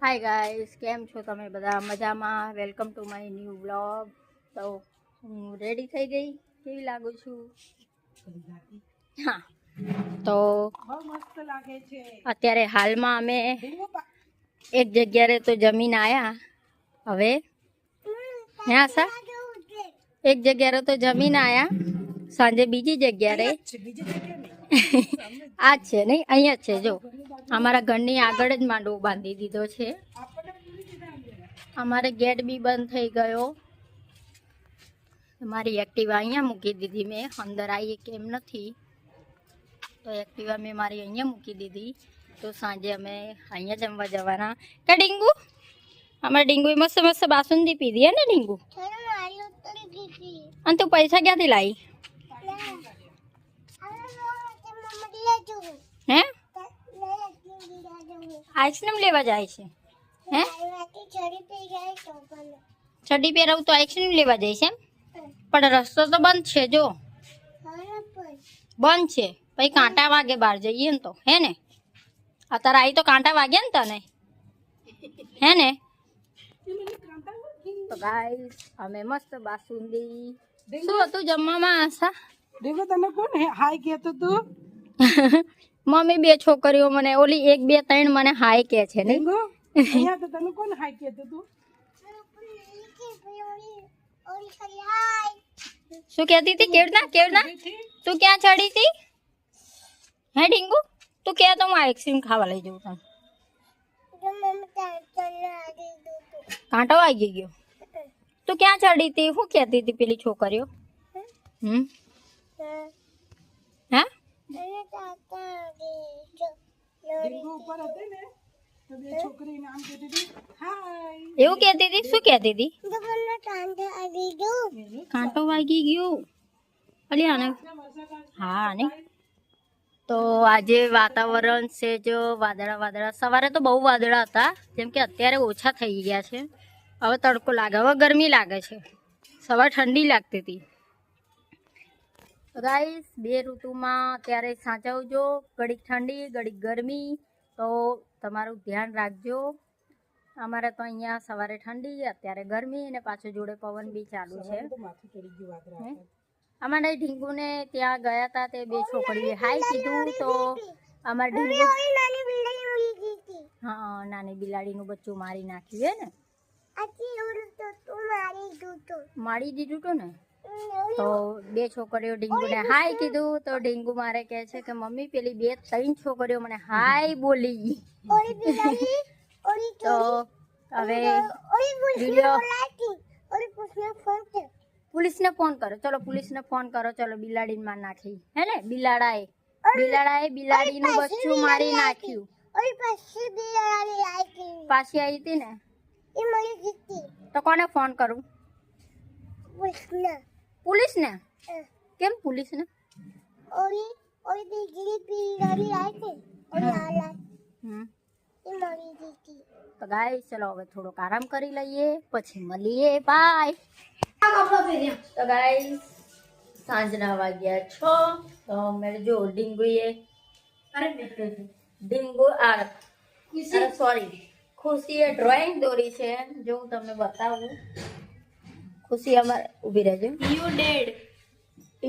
Hi guys, કેમ છો તમે બધા? મજામાં? Welcome to my new vlog. તો હું રેડી થઈ ગઈ. કેવી લાગુ છું? હા, તો મસ્ત લાગે છે. અત્યારે હાલમાં અમે એક જગ્યાએ તો જમીન આયા. હવે હા સર, એક જગ્યાએ તો જમીન આયા. સાંજે બીજી જગ્યાએ આ છે નહીં, અહીંયા જ છે. જો અમારા ઘરની આગળ જ માંડવો બાંધી દીધો છે. અમારે ગેટ બી બંધ થઈ ગયો. મારી એક્ટિવા અહીંયા મૂકી દીધી મેં. અંદર આવીએ કેમ નથી, તો એક્ટિવા મેં મારી અહીંયા મૂકી દીધી. તો સાંજે અમે અહીંયા જમવા જવાના. કે ડીંગુ, અમારે ડીંગુએ મસ્ત મસ્ત બાસુંદી પીધી હે ને ડીંગુ? અને તું પૈસા ક્યાંથી લાવી? હે, આઈસ્ક્રીમ લેવા જાય છે? હે, ચડી પહેરાવું તો આઈસ્ક્રીમ લેવા જઈશ એમ? પણ રસ્તો તો બંધ છે. જો બંધ છે, પછી કાંટા વાગે બહાર જઈએ ને તો, હે ને? અત્યારે આવી તો કાંટા વાગ્યા ને તને, હે ને? તો ગાઈસ, અમે મસ્ત બાસુંદી. શું હતું જમવામાં આશા? દેખો તને કોણ હાય કહેતો તું? મમ્મી બે છોકરીઓ મને ઓલી 1 2 3 મને હાય કે છે ને. અહીંયા તો તને કોણ હાય કહેતો તું? શું કહેતી હતી? કેવડા તું ક્યાં ચડી હતી? હે ડીંગુ, તું કે તો હું આઈસ્ક્રીમ ખાવા લઈ જઉં તને. કાંટો વાગી ગયો. તું ક્યાં ચડી હતી? શું કહેતી હતી પેલી છોકરીઓ? હા, ઉપર હતી ને તો બે છોકરી નામ કહેતી હતી હાય. એવું કહેતી હતી? શું કહેતી હતી? કાંટો વાગી ગયો. અલી આને હા ને. તો આજે વાતાવરણ છે જો વાદળા. સવારે તો બહુ વાદળા હતા, જેમ કે અત્યારે ઓછા થઈ ગયા છે. હવે તડકો લાગે, હવે ગરમી લાગે છે. સવાર ઠંડી લાગતી હતી. ગાઈસ, બે ઋતુમાં અત્યારે સાચવજો. ઘડીક ઠંડી, ઘડીક ગરમી. તો તમારું ધ્યાન રાખજો. અમારે તો અહીંયા સવારે ઠંડી, અત્યારે ગરમી, અને પાછું જોડે પવન બી ચાલુ છે. અમારે ઢીંગુને ત્યાં ગયા હતા, તે બે છોકરીએ હાય કીધું. તો અમારે ઢીંગુ હા, નાની બિલાડીનું બચ્ચું મારી નાખ્યું હે ને? મારી દીધું તું ને. તો બે છોકરીઓ ઢીંગુને હાય કીધું. તો ઢીંગુ મારે કહે છે કે મમ્મી પેલી 2 3 છોકરીઓ મને હાય બોલી. તો હવે પોલીસને ફોન કરો. ચલો પોલીસને ફોન કરો. ચલો બિલાડીને માર નાખી, હે ને? બિલાડાએ બિલાડીનું બચ્ચું મારી નાખ્યું. પાછી આવી હતી ને, તો કોને ફોન કરું? પોલીસને? કેમ પોલીસને? તો ગાઈસ, ચલો હવે થોડોક આરામ કરી લઈએ, પછી મળીએ. બાય. તો ગાઈસ, સાંજના વાગ્યા 6. તો મેં જો ખુશીએ ડ્રોઈંગ દોરી છે. જો હું તમને બતાવું. ખુશી અમારે ઊભી રહેજો.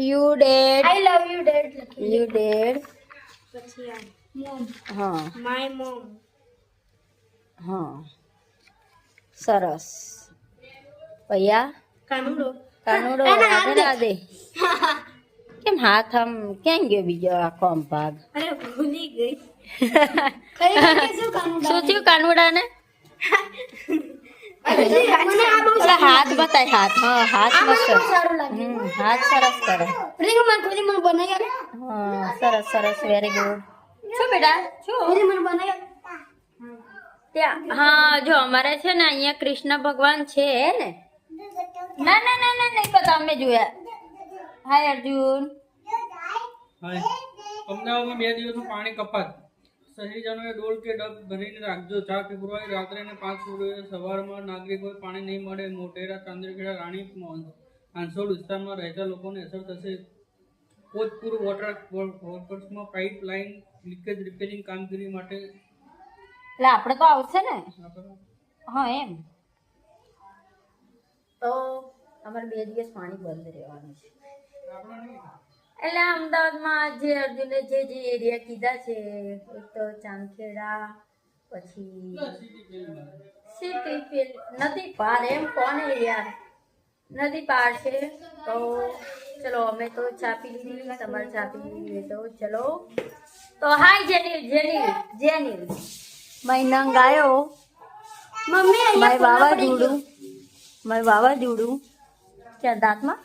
You dad I love you dad. You dad પછી મોમ. હા, માય મોમ. હા, સરસ. ભૈયા કાનુડો રાધે. કેમ હાથ આમ ક્યાં ગયો બીજો આખો આમ ભાગ? અરે ભૂલી ગઈ. શું થયું કાનુડા ને? હાથ બતાય. હાથ, હા, હાથ મસ્ત. હાથ સરસ કરે. હા, સરસ. Very good. શું બેટા? ત્યાં હા, જો અમારે છે ને અહીંયા કૃષ્ણ ભગવાન છે ને. ના નહીં પતા, અમે જોયા. હાય અર્જુન. અમદાવાદમાં 2 દિવસનું પાણી કપાત. શહેરીજનોએ ડોલ કે ડબ ભરીને રાખજો. 4 ફેબ્રુઆરી રાત્રે અને 5 ફેબ્રુઆરી સવારમાં નાગરિકોને પાણી નહીં મળે. મોટેરા, ચાંદખેડા, રાણી, હાંસોડ વિસ્તારમાં રહેતા લોકોને અસર થશે. કોચપુર વોટર વર્કસમાં પાઇપલાઇન લીકેજ રિપેરિંગ કામગીરી માટે એટલે આપણે તો આવશે ને હા એમ તો અમારે 2 દિવસ પાણી બંધ રહેવાનું છે એટલે અમદાવાદમાં જે અર્જુને જે એરિયા કીધા છે એક તો ચાંદખેડા પછી સિટી નદી પાર એમ કોણ એરિયા નદી પાર છે તો ચલો અમે તો ચા પી લીધી તમારે ચા પી લીધી તો ચલો તો હાય જેનીલ મહિનંગ આવ્યો મમ્મી મારી વાવાઝોડું ક્યાં દાંતમાં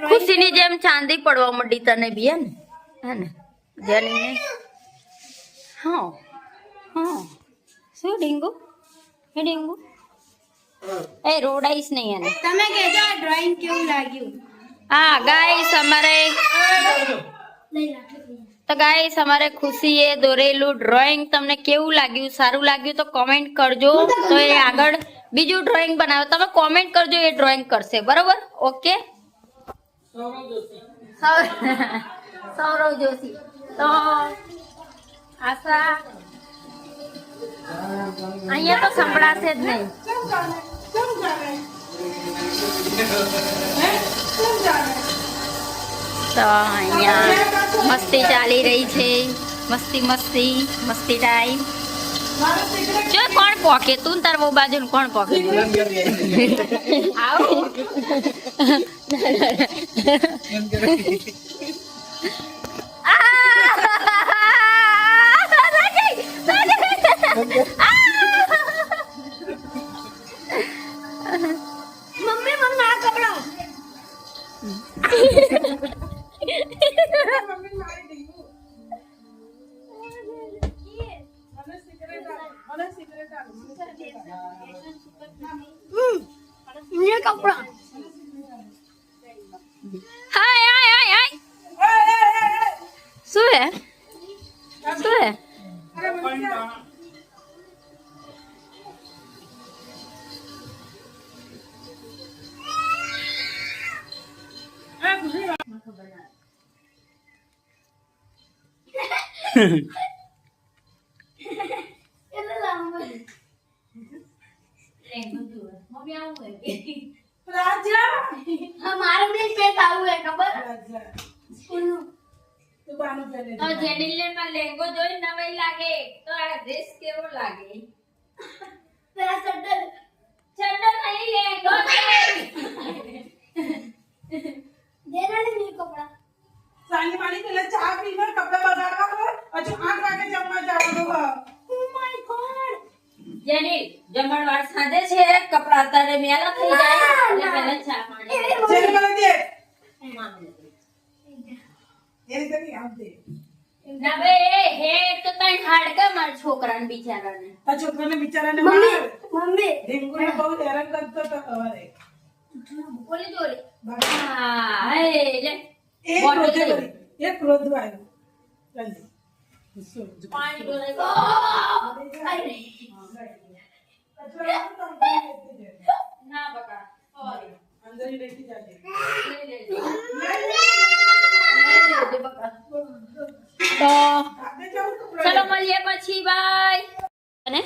ખુશીની જેમ ચાંદી પડવા માંડી તને બી હે ને જેનીને હા શું ડીંગુ એ રોડાઈશ નહીં એને તમે કહેજો આ ડ્રોઈંગ કેવું લાગ્યું હા ગાઈસ અમારે તો ગાઈસ અમારે ખુશીએ દોરેલું ડ્રોઈંગ તમને કેવું લાગ્યું સારું લાગ્યું તો કોમેન્ટ કરજો તો એ આગળ બીજું ડ્રોઈંગ બનાવો તમે કોમેન્ટ કરજો એ ડ્રોઈંગ કરશે બરોબર ઓકે સૌરવ જોશી તો આશા અહીંયા તો સંભળાશે જ નહીં તો અહીંયા મસ્તી ચાલી રહી છે મસ્તી ટાઈમ જો કોણ પોકે તું તાર બહુ બાજુ કોણ પોકે આવો મમ્મી મને આ કપડા મમ્મી મારી ડીંગુ મને સિગરેટ આપ ये कपड़ा હાય શું હે રાજા हमारे में पेट आऊ है खबर રાજા स्कूल નું તું બાનું પહેલે તો જેનિલને માં લેંગો જોઈ નવાઈ લાગે તો આ ડ્રેસ કેવો લાગે मेरा चड्डल ચડ્ડો નહીં લેંગો देना नहीं कपड़ा સાંજે પાણી પેલા ચા પીને કપડા બગાડવા હોય હજુ 8 વાગે જમવા જવાનું હોય ओ माय गॉड જેનિલ જમણવાર સાંજે છે કપડા તારે મેલા થઈ જાય એટલે પહેલા ચા પાણી જેને મને દે મામી એને તો નહીં આપ દે ના બે હે તો તઈ હાડકા માર છોકરાને બિચારાને આ છોકરાને બિચારાને मम्मी માર मम्मी ડીંગુને બહુ હેરાન કરતો તો સવારે बोली जोरी હા એ લે એક બોટલ ક્રોધે લઈ. કરી એક ક્રોધ આવ્યો જલ્દી પાણી ડોલે अरे ના બકા સોરી અંદર ही लेती जाते તો આપણે જવું તો ચલો મળીએ પછી બાય અને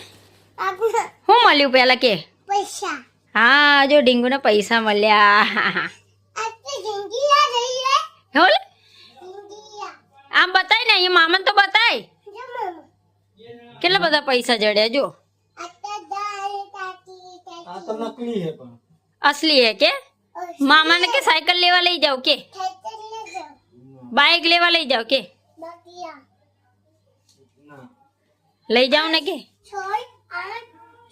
आपको હું મળ્યું પેલા કે पैसा હા જો ડીંગુને પૈસા મળ્યા आपकी जिंदगी आ रही है હેલ जिंदगी આમ બતાય ને અહીંયા મામન તો બતાય जो मम्मा કેટલા બધા પૈસા જડ્યા જો आता दाई ताती ताती असली है के मामा ने के साइकिल लेवा ले जाओ के खेतर ले जाओ बाइक लेवा ले जाओ के बकिया ले जाओ ने के छोड़ आठ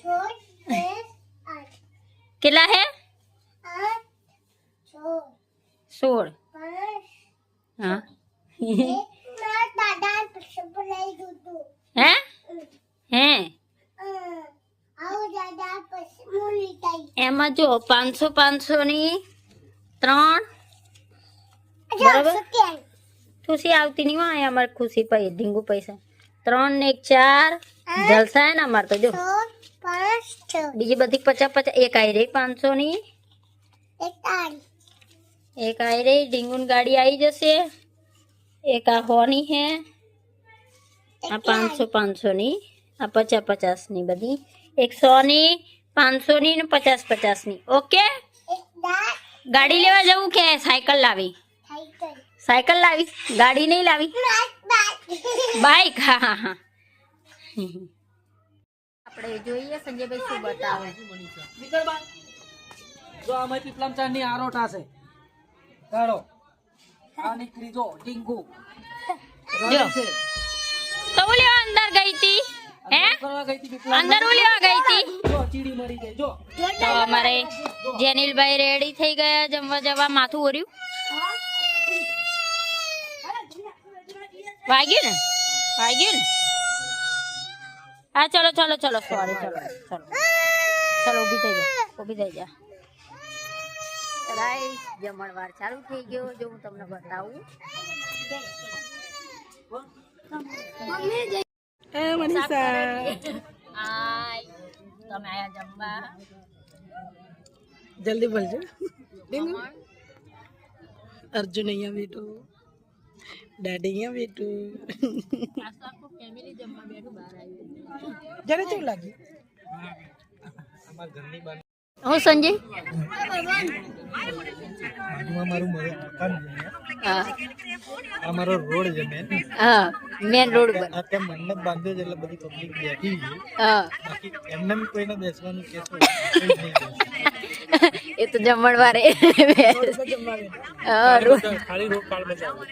छोड़ एक आठ किला है आठ छोड़ 16 पाँच हाँ एक मैं दादा पीछे बुलाई दूधू हैं हैं आओ दादा पीछे मुली ताई એમાં જો 500 500 ની 3 अच्छा बराबर। सत्यान ખુશી આવતી નહીં હોય અમારે ખુશી પૈ ઢીંગુ પૈસા 3 ને 1 4 જલસા હે ને અમાર તો જો छोड़ पाँच छोड़ બીજી બધી 50 50 એક આવી રહી 500 ની एक तारी એક આવી રહી ઢીંગુન ગાડી આવી જશે એક આ હોની હે આ 500 ની, આ 50 ની બધી 100 ની, 500 ની ને 50 ની. ઓકે. ગાડી લેવા જવું કે સાયકલ લાવી? સાયકલ લાવી, ગાડી નહીં લાવી. બાઈક. હા હા હા. આપણે જોઈએ સંજયભાઈ શું બતાવે. જો અમે પીપલમ ચાંદની આરોટા છે કાઢો આ નીકળી જો ટીંગુ જો તો હું લેવા અંદર ગઈ હતી હે કરવા ગઈ હતી પીપલમ અંદર હું લેવા ગઈ હતી. જો ચીડી મરી ગઈ જો તો અમારે જેનિલભાઈ રેડી થઈ ગયા જમવા જવા. માથું ઓર્યું વાગ્યું ને હા ચલો સોરી ચલો ઊભી થઈ જા. ગાઈસ જમણવાર ચાલુ થઈ ગયો. જો હું તમને બતાવું. મનીષા હાય તમે આયા જમવા. જલ્દી બોલજો. ડીંગુ અર્જુન અહીંયા બેઠો, દાદી અહીંયા બેઠું. ફેમિલી જમવા બેઠું બહાર આવ્યું. જરા કેવું લાગ્યું? હું સંજય હા અમારો રોડ છે મેન હા મેન રોડ પર અત્યારે મંડપ બાંધ્યો છે એટલે બધી પબ્લિક બેઠી છે. હા બાકી એમને બી કોઈને બેસવાનું કહેશો એ તો જમણવારે હા રોડ ખાલી રોડ કાળ બતાવો.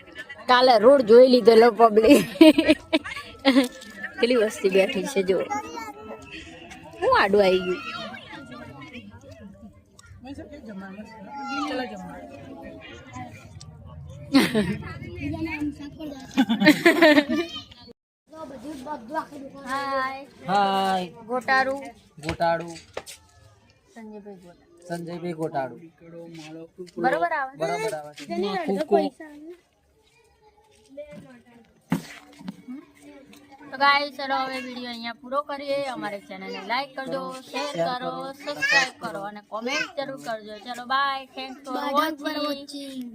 કાલે રોડ જોઈ લીધેલો પબ્લિક કેટલી વસ્તી બેઠી છે. જો હું આડું આવી ગયું. ચલો જમવા. હાય હાય ગોટારું ગોટાળું સંજયભાઈ ગોટા સંજયભાઈ ગોટાળું બરોબર આવે બરાબર આવે છે. તો ગાઈસ ચલો હવે વિડીયો અહીંયા પૂરો કરીએ. અમારી ચેનલને લાઈક કરજો, શેર કરો, સબસ્ક્રાઇબ કરો અને કોમેન્ટ જરૂર કરજો. ચલો બાય. Thanks for watching.